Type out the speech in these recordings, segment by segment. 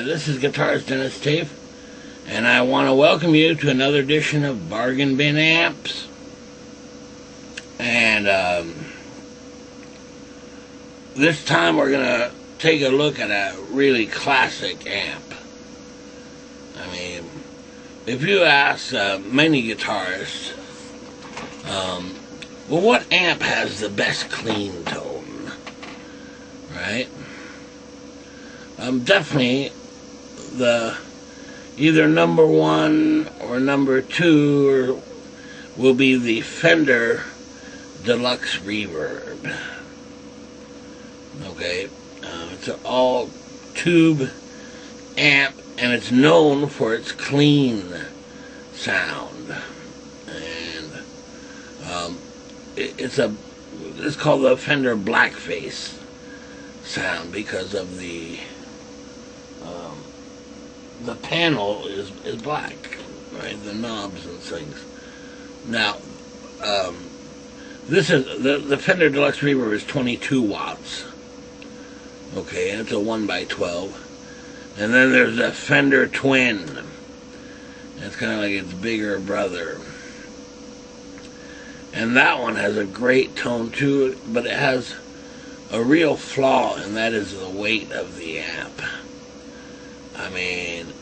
This is guitarist Denis Taaffe, and I want to welcome you to another edition of Bargain Bin Amps. And this time we're going to take a look at a really classic amp. I mean, if you ask many guitarists, well, what amp has the best clean tone, right? Definitely the either number one or number two will be the Fender Deluxe Reverb. Okay, it's an all tube amp, and it's known for its clean sound. And it's called the Fender Blackface sound because of the panel is black, right? The knobs and things. Now, this is the Fender Deluxe Reverb is 22 watts. Okay, and it's a 1x12. And then there's a Fender Twin. It's kind of like its bigger brother. And that one has a great tone to it, but it has a real flaw, and that is the weight of the amp. I mean,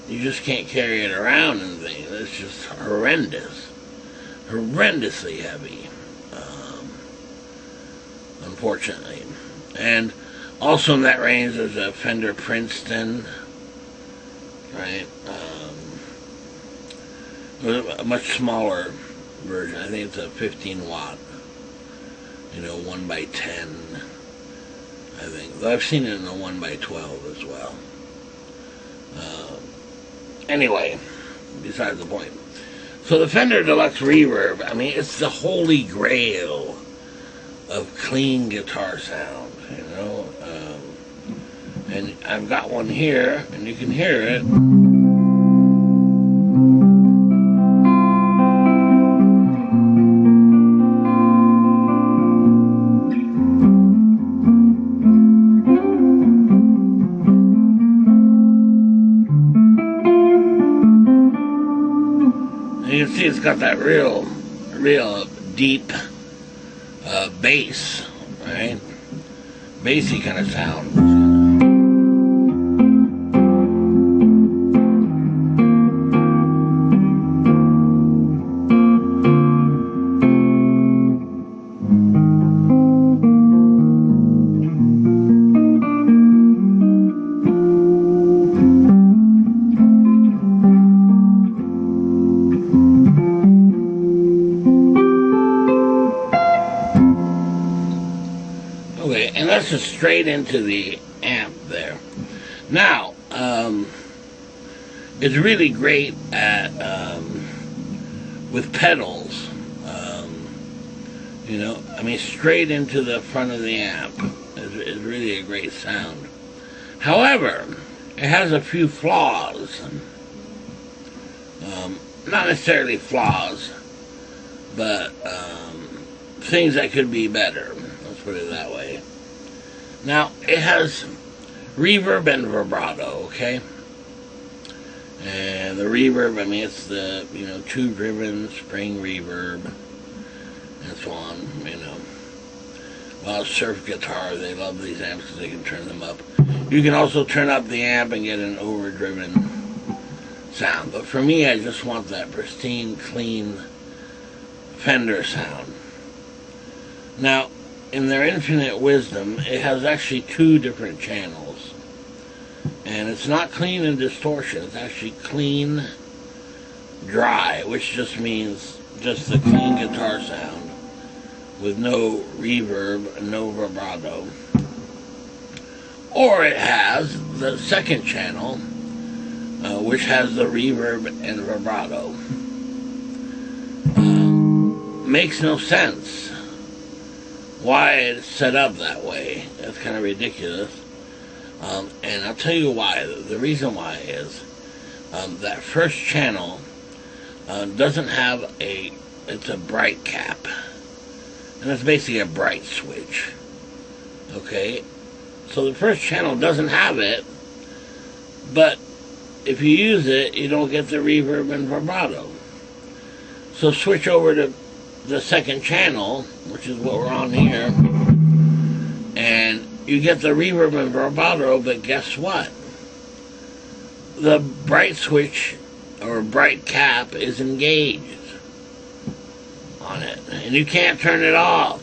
you just can't carry it around and things. It's just horrendous. Horrendously heavy. Unfortunately. And also in that range there's a Fender Princeton. Right? A much smaller version. I think it's a 15 watt. 1x10. I think. Though I've seen it in a 1x12 as well. Anyway, besides the point. So the Fender Deluxe Reverb, I mean, it's the holy grail of clean guitar sound, and I've got one here, and you can hear it. You can see it's got that real deep bass, right? Bassy kind of sound. Okay, and that's just straight into the amp there. Now, it's really great at with pedals. I mean, straight into the front of the amp is really a great sound. However, it has a few flaws. Not necessarily flaws, but things that could be better. Let's put it that way. Now, it has reverb and vibrato, okay? And the reverb, I mean, it's the, tube-driven spring reverb, and so on, While surf guitar, they love these amps because they can turn them up. You can also turn up the amp and get an overdriven sound. But for me, I just want that pristine, clean Fender sound. Now, in their infinite wisdom, it has actually two different channels. And it's not clean and distortion, it's actually clean dry, which just means just the clean guitar sound with no reverb, no vibrato. Or it has the second channel, which has the reverb and vibrato. Makes no sense why it's set up that way. That's kind of ridiculous. And I'll tell you why. The reason why is that first channel doesn't have it's a bright cap. And it's basically a bright switch. Okay? So the first channel doesn't have it, but if you use it, you don't get the reverb and vibrato. So switch over to the second channel, which is what we're on here, and you get the reverb and vibrato, but guess what? The bright switch or bright cap is engaged on it, and you can't turn it off.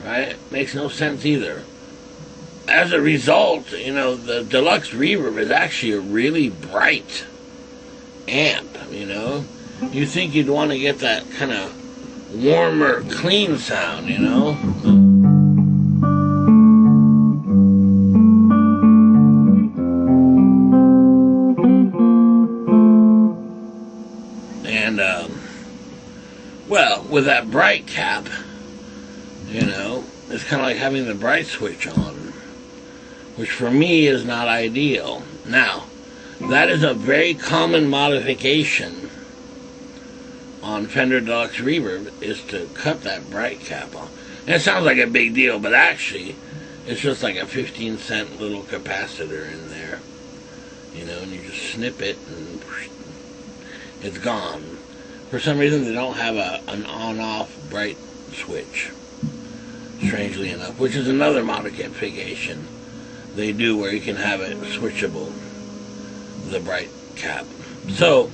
Right? Makes no sense either. As a result, you know, the Deluxe Reverb is actually a really bright amp, you know. You think you'd want to get that kind of warmer, clean sound, you know. And, well, with that bright cap, you know, it's kind of like having the bright switch on, which for me is not ideal. Now, that is a very common modification on Fender Deluxe Reverb, is to cut that bright cap off. And it sounds like a big deal, but actually, it's just like a 15-cent little capacitor in there. You know, and you just snip it and it's gone. For some reason, they don't have an on-off bright switch, strangely enough, which is another modification they do where you can have it switchable, the bright cap. So,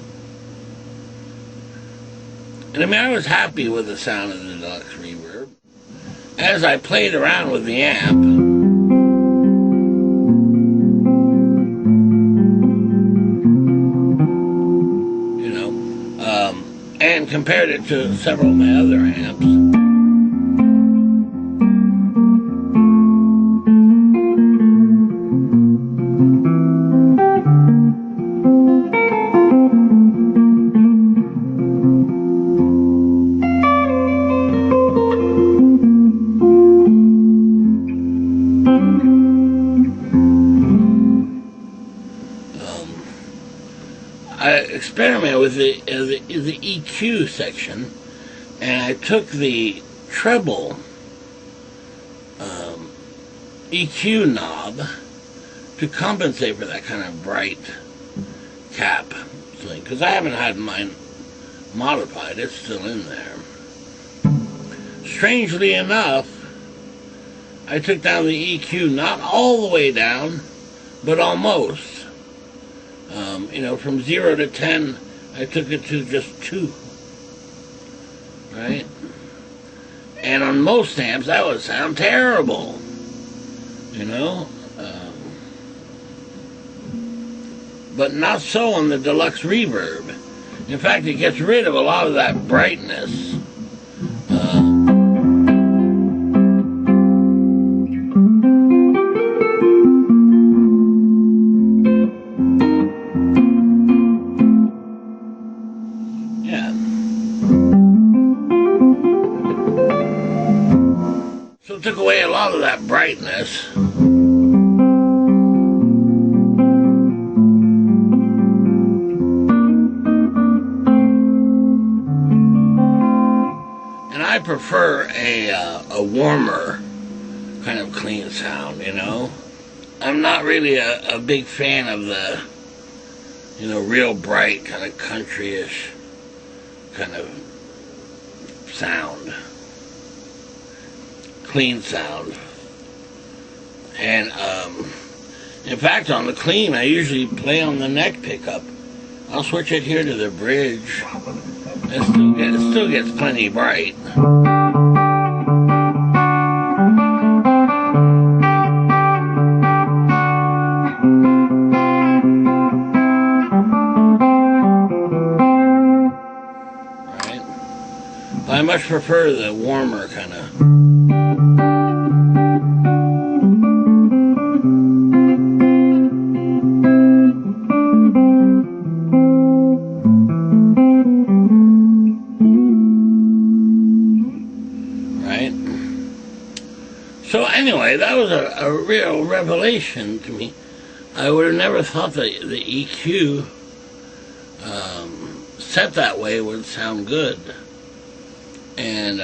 and I mean, I was happy with the sound of the Deluxe Reverb. As I played around with the amp, you know, and compared it to several of my other amps, I experimented with the EQ section, and I took the treble EQ knob to compensate for that kind of bright cap thing, because I haven't had mine modified. It's still in there. Strangely enough, I took down the EQ not all the way down, but almost. You know, from 0 to 10, I took it to just 2. Right? And on most amps, that would sound terrible. You know? But not so on the Deluxe Reverb. In fact, it gets rid of a lot of that brightness. So it took away a lot of that brightness. And I prefer a warmer kind of clean sound, you know. I'm not really a big fan of the, you know, real bright kind of countryish kind of sound. Clean sound. And in fact, on the clean, I usually play on the neck pickup. I'll switch it here to the bridge. It still gets plenty bright. Right? I much prefer the warmer kind of. So anyway, that was a real revelation to me. I would have never thought that the EQ set that way would sound good. And,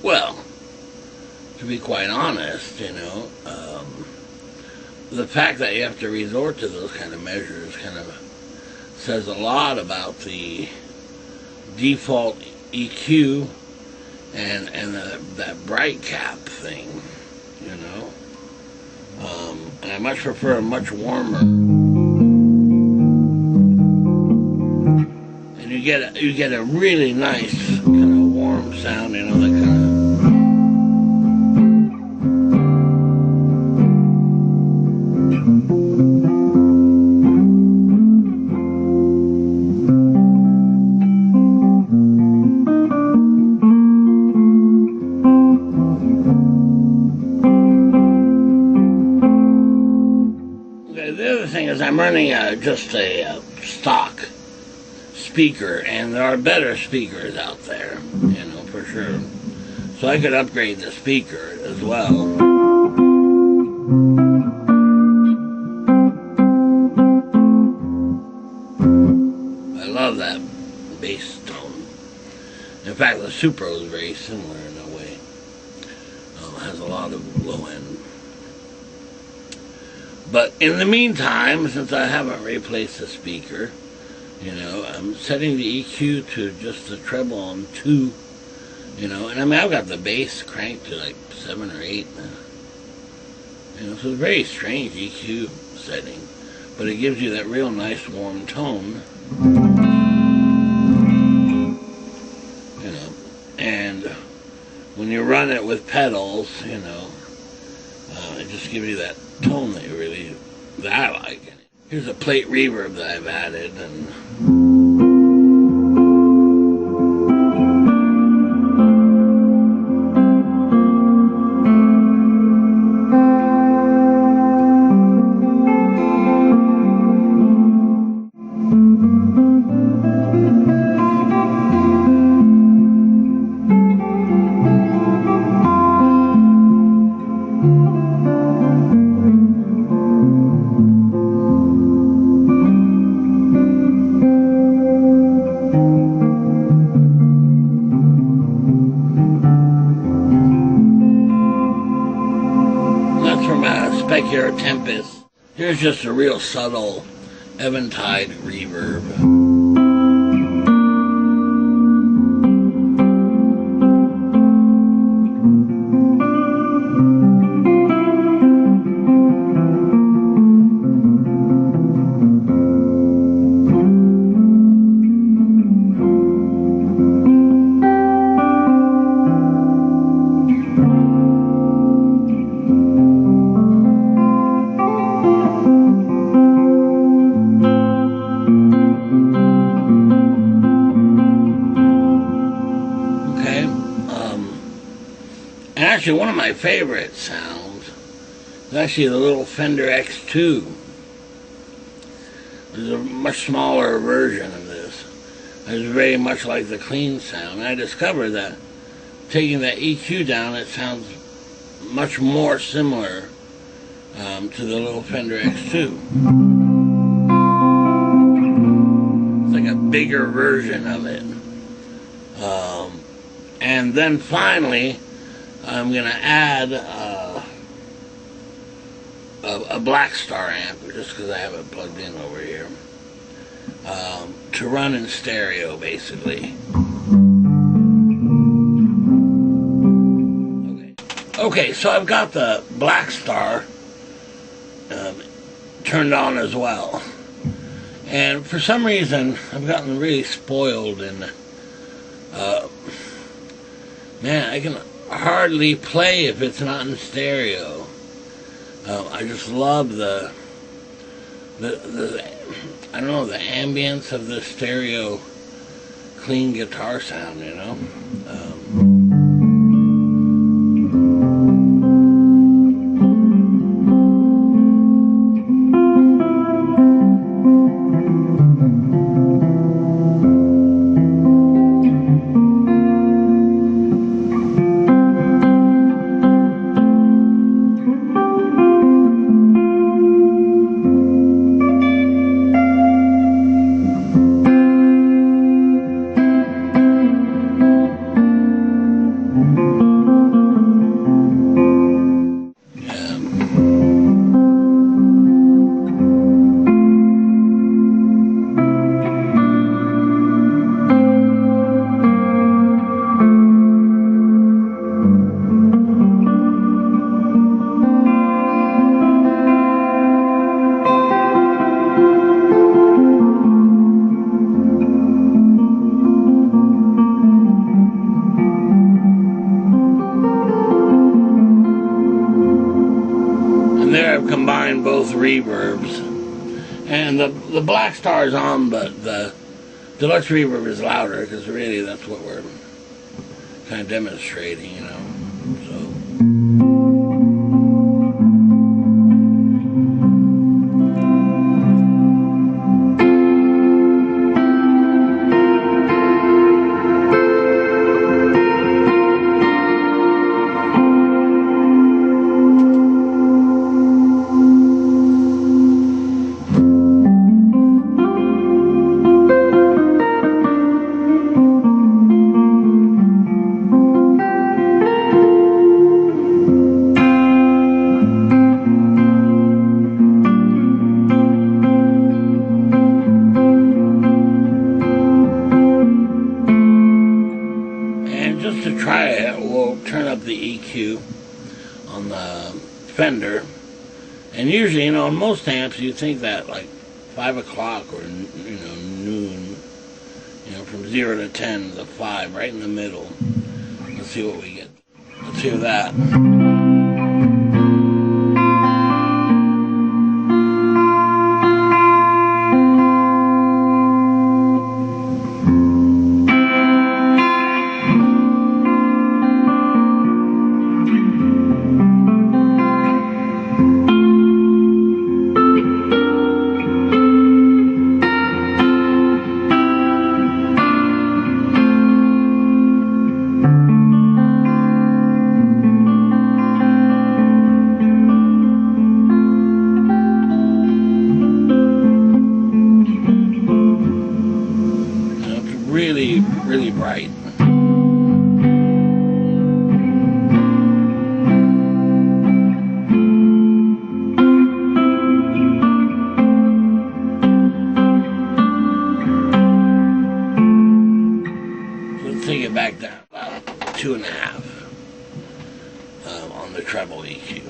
well, to be quite honest, you know, the fact that you have to resort to those kind of measures kind of says a lot about the default EQ and that bright cap thing, you know. And I much prefer a much warmer. And you get a really nice kind of warm sound, you know, that kind of. I'm running just a stock speaker, and there are better speakers out there, you know, for sure. So I could upgrade the speaker as well. I love that bass tone. In fact, the Supro is very similar in a way. Has a lot of low end. But in the meantime, since I haven't replaced the speaker, you know, I'm setting the EQ to just the treble on 2, you know, and I mean, I've got the bass cranked to like 7 or 8 now. You know, so it's a very strange EQ setting, but it gives you that real nice warm tone, you know, and when you run it with pedals, you know, it just gives you that tone that I like. Here's a plate reverb that I've added, and Tempest. Here's just a real subtle Eventide reverb. Actually, one of my favorite sounds is actually the little Fender X2. There's a much smaller version of this. It's very much like the clean sound. And I discovered that taking that EQ down, it sounds much more similar to the little Fender X2. It's like a bigger version of it. And then finally, I'm going to add a Black Star amp, just because I have it plugged in over here, to run in stereo, basically. Okay, so I've got the Black Star turned on as well. And for some reason, I've gotten really spoiled, and man, I can hardly play if it's not in stereo. I just love the I don't know, the ambience of the stereo clean guitar sound, you know. And there I've combined both reverbs. And the Black Star is on, but the Deluxe Reverb is louder, because really that's what we're kind of demonstrating, you know. So. To try it, we'll turn up the EQ on the Fender, and usually, you know, on most amps you think that like 5 o'clock or, you know, noon, you know, from 0 to 10, the 5, right in the middle. Let's see what we get. Let's hear that. Really bright. So let's take it back down about 2.5 on the treble EQ.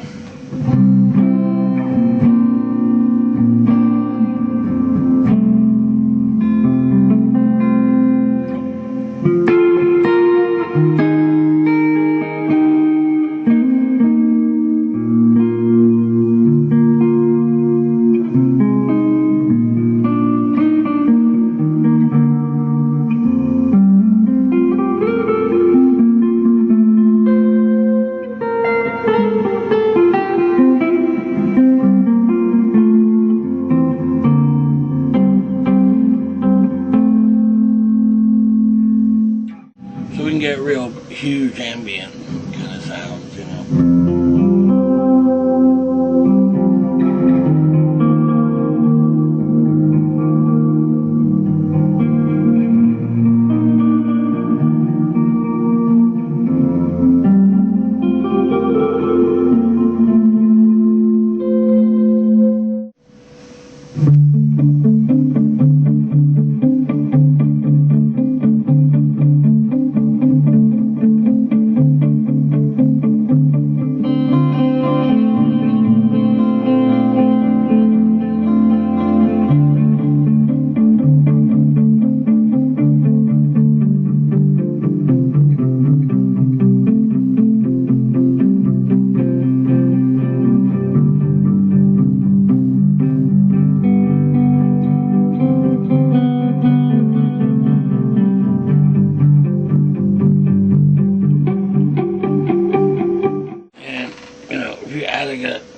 So we can get real huge ambient kind of sounds, you know.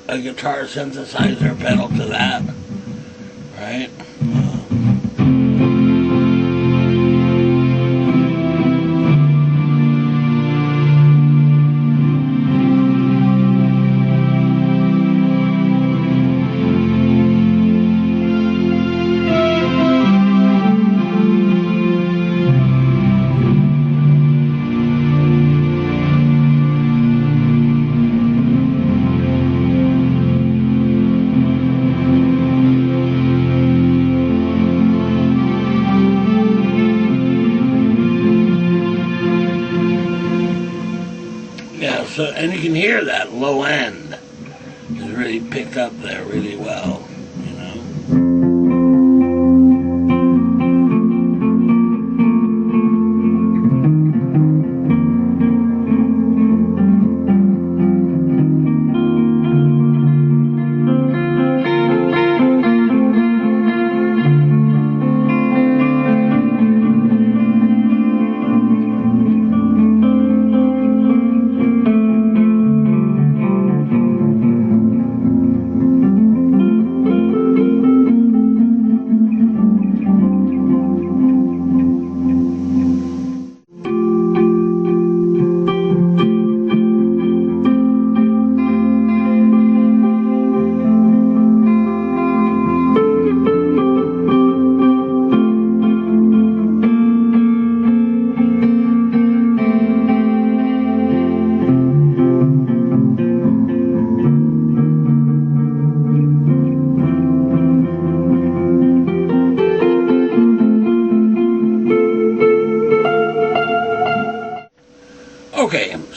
A guitar synthesizer pedal to that, right? Yeah, so, and you can hear that low end is really picked up there really well, you know.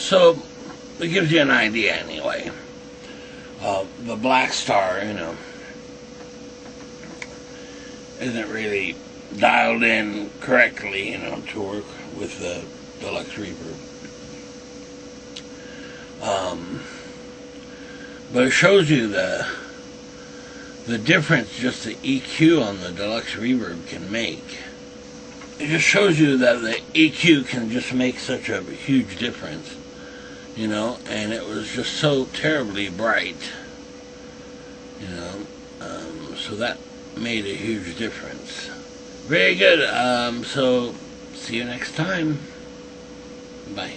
So it gives you an idea anyway. The Black Star, isn't really dialed in correctly, to work with the Deluxe Reverb. But it shows you the difference just the EQ on the Deluxe Reverb can make. It just shows you that the EQ can just make such a huge difference, and it was just so terribly bright, so that made a huge difference. Very good. So see you next time. Bye.